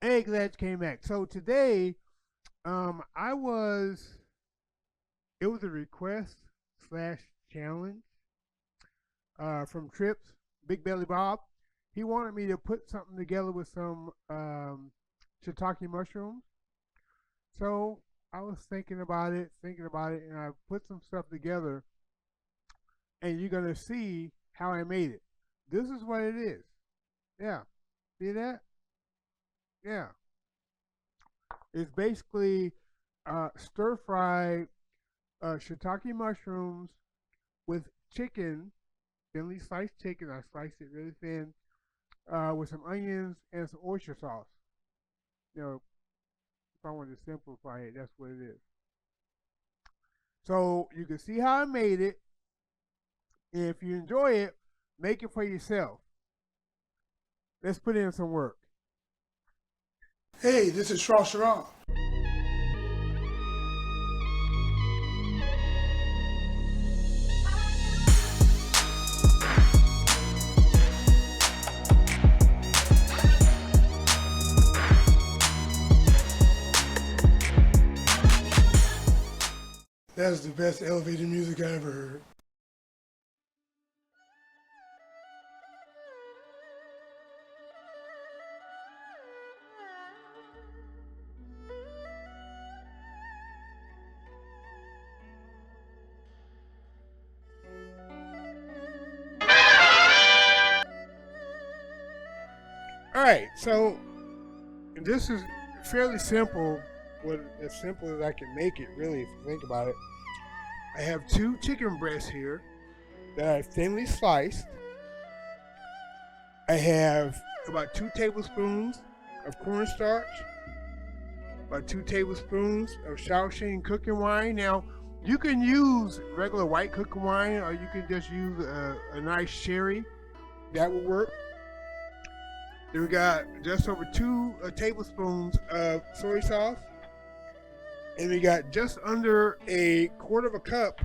Hey, glad you came back. So today, it was a request slash challenge from Trips, Big Belly Bob. He wanted me to put something together with some shiitake mushrooms. So I was thinking about it, and I put some stuff together, and you're gonna see how I made it. This is what it is. Yeah, see that? Yeah, it's basically stir fried shiitake mushrooms with chicken, thinly sliced chicken. I sliced it really thin with some onions and some oyster sauce. You know, if I want to simplify it, that's what it is. So you can see how I made it. If you enjoy it, make it for yourself. Let's put in some work. Hey, this is Shrashira. That's the best elevator music I ever heard. All right, so this is fairly simple. Well, as simple as I can make it, really, if you think about it. I have 2 chicken breasts here that I've thinly sliced. I have about 2 tablespoons of cornstarch, about 2 tablespoons of Shaoxing cooking wine. Now, you can use regular white cooking wine, or you can just use a nice sherry. That will work. Then we got just over 2 tablespoons of soy sauce. And we got just under a quarter of a cup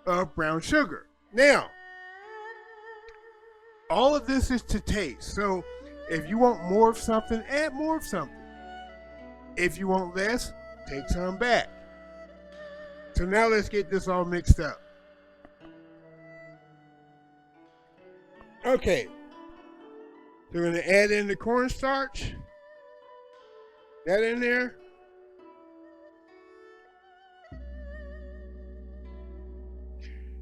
of brown sugar. Now, all of this is to taste. So if you want more of something, add more of something. If you want less, take some back. So now let's get this all mixed up. Okay. So we're going to add in the cornstarch. That in there.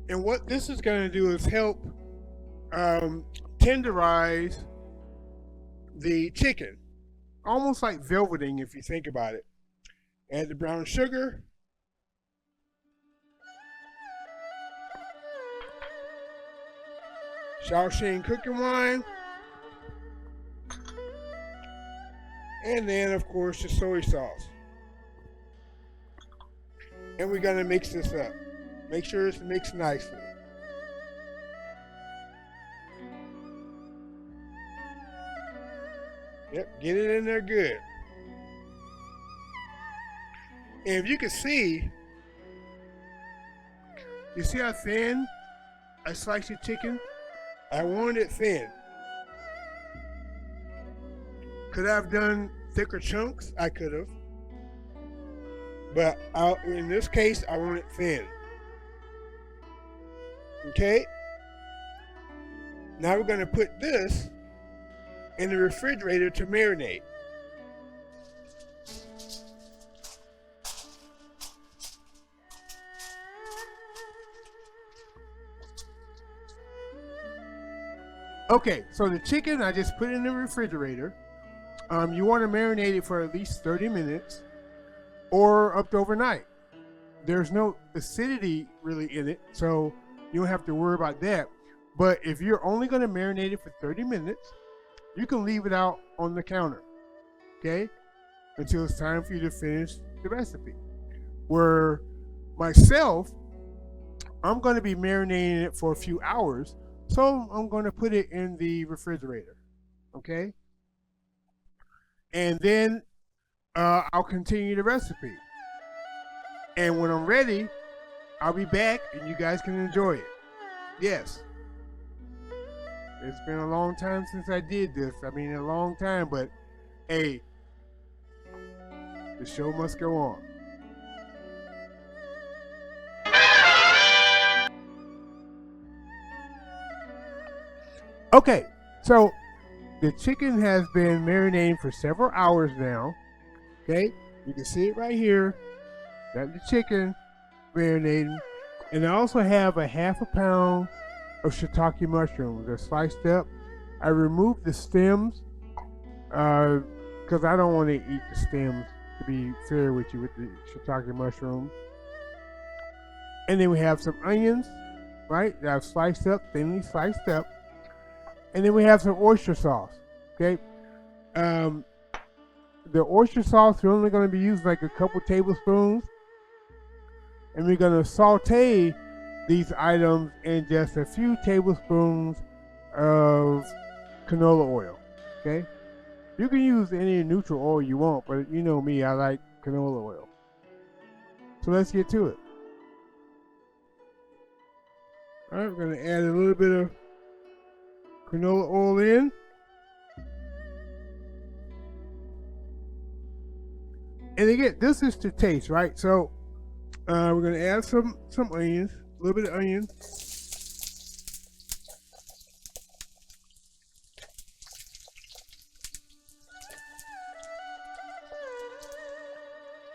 And what this is going to do is help tenderize the chicken. Almost like velveting if you think about it. Add the brown sugar. Shaoxing cooking wine. And then, of course, the soy sauce. And we're going to mix this up. Make sure it's mixed nicely. Yep, get it in there good. And if you can see, you see how thin I sliced the chicken? I wanted it thin. Could I have done thicker chunks? I could have. But in this case, I want it thin. Okay? Now we're going to put this in the refrigerator to marinate. Okay, so the chicken I just put in the refrigerator. You want to marinate it for at least 30 minutes or up to overnight. There's no acidity really in it, so you don't have to worry about that. But if you're only going to marinate it for 30 minutes, you can leave it out on the counter, okay, until it's time for you to finish the recipe. Where myself, I'm going to be marinating it for a few hours, so I'm going to put it in the refrigerator, okay? And then I'll continue the recipe. And when I'm ready, I'll be back and you guys can enjoy it. Yes. It's been a long time since I did this. I mean, a long time, but hey, the show must go on. Okay, so the chicken has been marinating for several hours now. Okay, you can see it right here. Got the chicken marinating, and I also have a half a pound of shiitake mushrooms. They're sliced up. I removed the stems because I don't want to eat the stems. To be fair with you, with the shiitake mushroom, and then we have some onions, right? That I've sliced up, thinly sliced up, and then we have some oyster sauce. Okay, the oyster sauce we're only going to be using like a couple tablespoons, and we're going to saute these items in just a few tablespoons of canola oil. Okay, you can use any neutral oil you want, but you know me, I like canola oil. So let's get to it. All right, we're going to add a little bit of canola oil in. And again, this is to taste, right? So we're going to add some onions, a little bit of onion.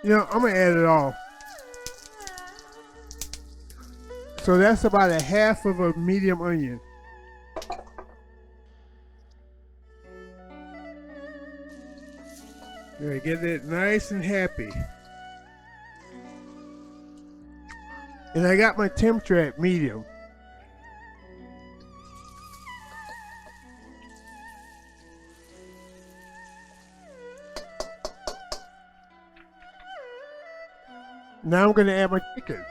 You know, I'm going to add it all. So that's about a half of a medium onion. Yeah, get it nice and happy. And I got my temperature at medium. Now I'm going to add my chicken.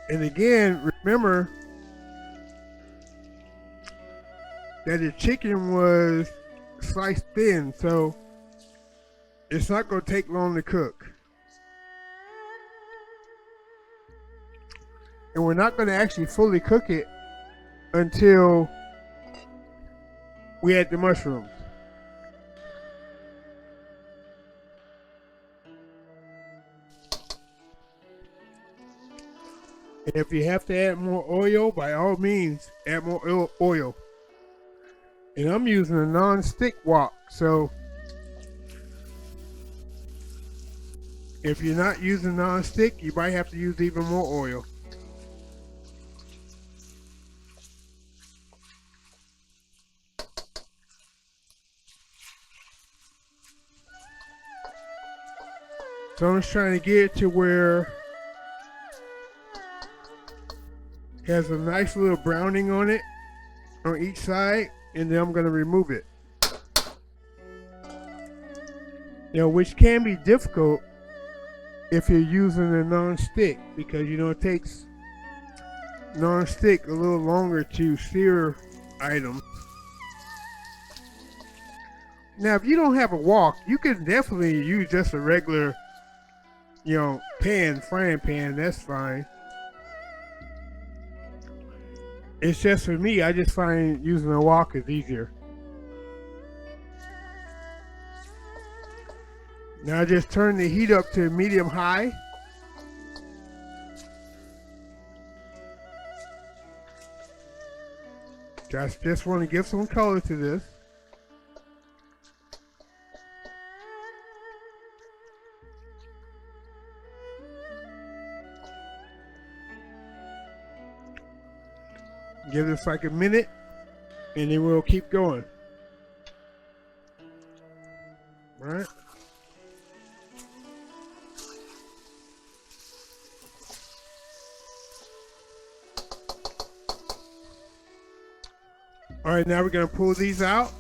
And again, remember that the chicken was sliced thin, so it's not going to take long to cook. And we're not going to actually fully cook it until we add the mushrooms. And if you have to add more oil, by all means, add more oil. And I'm using a non-stick wok, so if you're not using non-stick, you might have to use even more oil. So I'm just trying to get it to where it has a nice little browning on it on each side, and then I'm going to remove it. You know, which can be difficult if you're using a non-stick, because you know it takes non-stick a little longer to sear items. Now, if you don't have a wok, you can definitely use just a regular, you know, frying pan. That's fine. It's just for me, I just find using a wok is easier. Now I just turn the heat up to medium high. Just want to give some color to this. Give this like a minute, and then we'll keep going. All right. All right, now we're going to pull these out.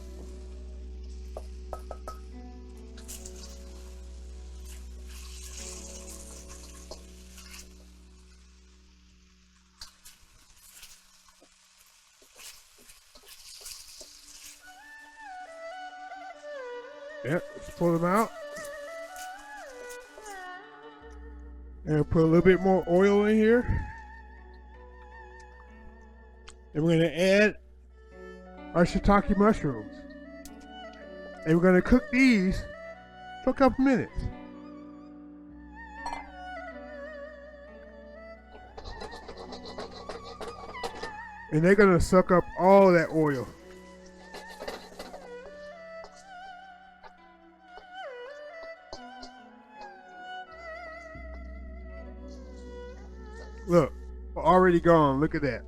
Yep, let's pull them out. And put a little bit more oil in here. And we're going to add our shiitake mushrooms. And we're going to cook these for a couple minutes. And they're going to suck up all that oil. Look, already gone. Look at that.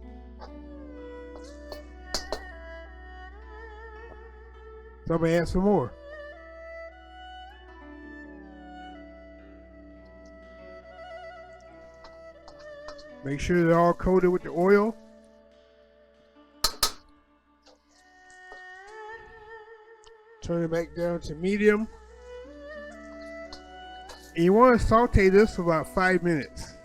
So I'm going to add some more. Make sure they're all coated with the oil. Turn it back down to medium. And you want to saute this for about 5 minutes.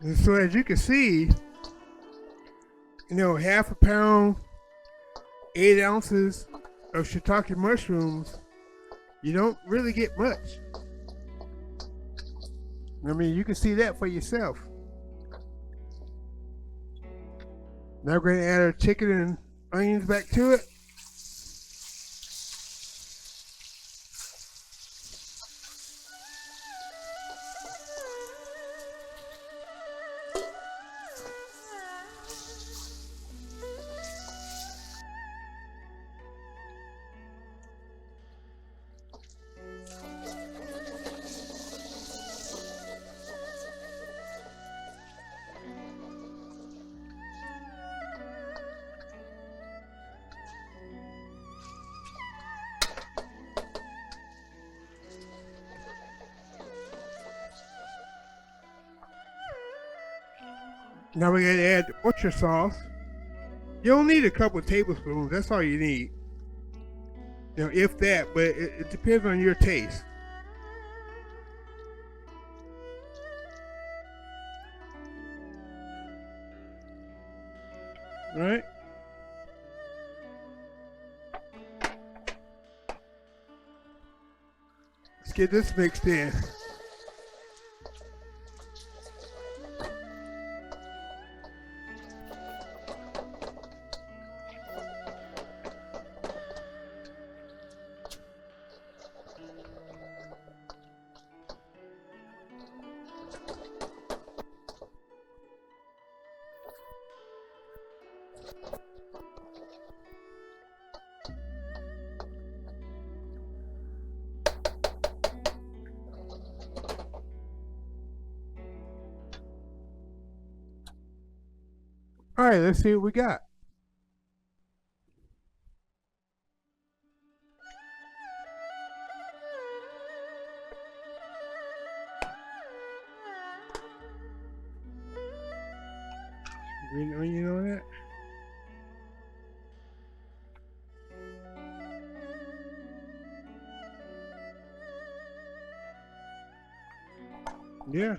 And so as you can see, half a pound, 8 ounces of shiitake mushrooms, you don't really get much. I mean, you can see that for yourself. Now we're going to add our chicken and onions back to it. Now we're going to add the butcher sauce. You don't need a couple of tablespoons. That's all you need. If that, but it depends on your taste. All right? Let's get this mixed in. All right, let's see what we got. Green onion on that. Yeah.